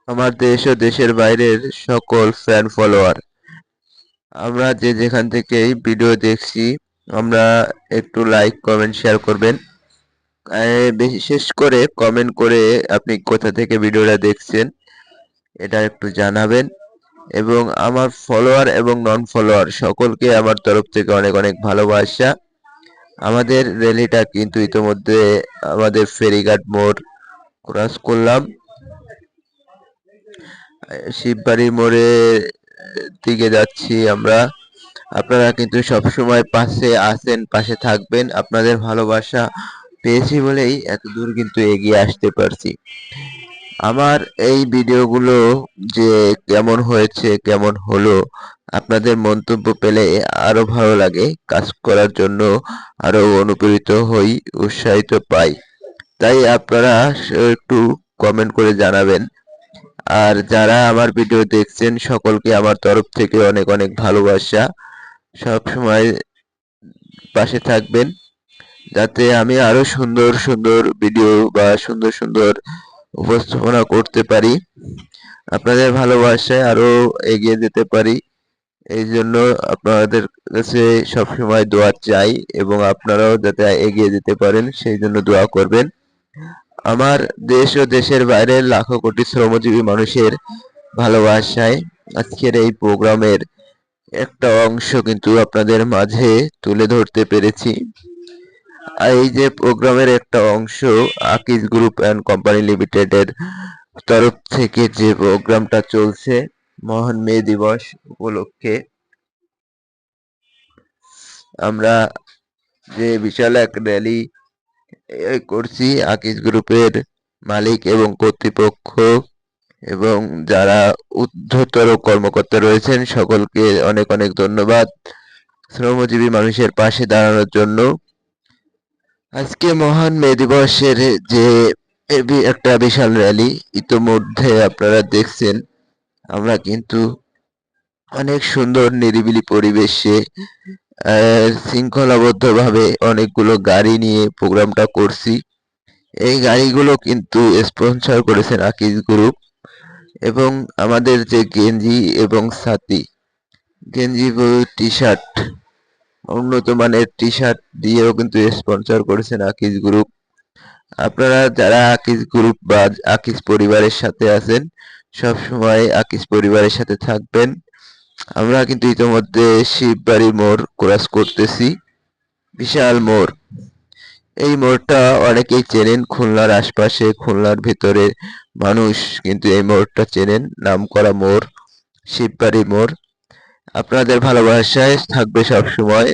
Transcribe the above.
আমার দেশ ও দেশের বাইরের সকল ফ্যান ফলোয়ার, আমরা যে যেখান থেকেই ভিডিও দেখছি, আমরা একটু লাইক কমেন্ট শেয়ার করবেন। বিশেষ করে কমেন্ট করে আপনি কোথা থেকে ভিডিওটা দেখছেন এটা একটু জানাবেন। এবং আমার ফলোয়ার এবং নন ফলোয়ার সকলকে আমার তরফ থেকে অনেক অনেক ভালোবাসা। আমাদের র্যালিটা কিন্তু ইতোমধ্যে আমাদের ফেরিঘাট মোড় ক্রস করলাম। শিববাড়ি মোড়ে দিকে যাচ্ছি আমরা। আপনারা কিন্তু সবসময় পাশে আছেন, পাশে থাকবেন। আপনাদের ভালোবাসা পেয়েছি বলেই এত দূর কিন্তু এগিয়ে আসতে পারছি। আমার এই ভিডিওগুলো যে কেমন হয়েছে, কেমন হলো, আপনাদের মন্তব্য পেলে আরো ভালো লাগে। কাজ করার জন্য আরো অনুপ্রেরিত হই, উৎসাহিত পাই। তাই আপনারা একটু কমেন্ট করে জানাবেন। আর যারা আমার ভিডিও দেখছেন সকলকে আমার তরফ থেকে অনেক অনেক ভালোবাসা। সব সময় পাশে থাকবেন যাতে আমি আরো সুন্দর সুন্দর ভিডিও বা সুন্দর সুন্দর উপস্থাপনা করতে পারি, আপনাদের ভালোবাসায় আরো এগিয়ে যেতে পারি। এই জন্য আপনাদের কাছে সবসময় দোয়া চাই এবং আপনারাও যাতে এগিয়ে যেতে পারেন সেই জন্য দোয়া করবেন। আমার দেশ ও দেশের বাইরের লাখো কোটি শ্রমজীবী মানুষের ভালোবাসায় আজকের এই প্রোগ্রামের একটা অংশ কিন্তু আপনাদের মাঝে তুলে ধরতে পেরেছি। এই যে প্রোগ্রামের একটা অংশ আকিজ গ্রুপ অ্যান্ড কোম্পানি লিমিটেডের তরফ থেকে যে প্রোগ্রামটা চলছে মহান মে দিবস উপলক্ষে, আমরা যে বিশাল এক র্যালি করছি আকিজ গ্রুপের মালিক এবং কর্তৃপক্ষ এবং যারা ঊর্ধ্বতর কর্মকর্তা রয়েছেন সকলকে অনেক অনেক ধন্যবাদ শ্রমজীবী মানুষের পাশে দাঁড়ানোর জন্য। আজকে মহান মে দিবসের যে একটা বিশাল র্যালি ইতোমধ্যে আপনারা দেখছেন। আমরা কিন্তু অনেক সুন্দর নিরিবিলি পরিবেশে শৃঙ্খলাবদ্ধভাবে অনেকগুলো গাড়ি নিয়ে প্রোগ্রামটা করছি। এই গাড়িগুলো কিন্তু স্পন্সর করেছেন আকিজ গ্রুপ এবং আমাদের যে গেঞ্জি এবং ছাতি, গেঞ্জি টি শার্ট, উন্নত মানের টি শার্ট দিয়েও কিন্তু স্পন্সর করেছেন আকিজ গ্রুপ। আপনারা যারা আকিজ গ্রুপ বা আকিজ পরিবারের সাথে আছেন সব সময় আকিজ পরিবারের সাথে থাকবেন। আমরা কিন্তু ইতিমধ্যে শিববাড়ি মোড় ক্রস করতেছি, বিশাল মোড়। এই মোড়টা অনেকেই চেনেন, খুলনার আশপাশে খুলনার ভেতরে মানুষ কিন্তু এই মোড়টা চেনেন, নামকরা মোড় শিববাড়ি মোড়। আপনাদের ভালোবাসায় থাকবে সব সময়।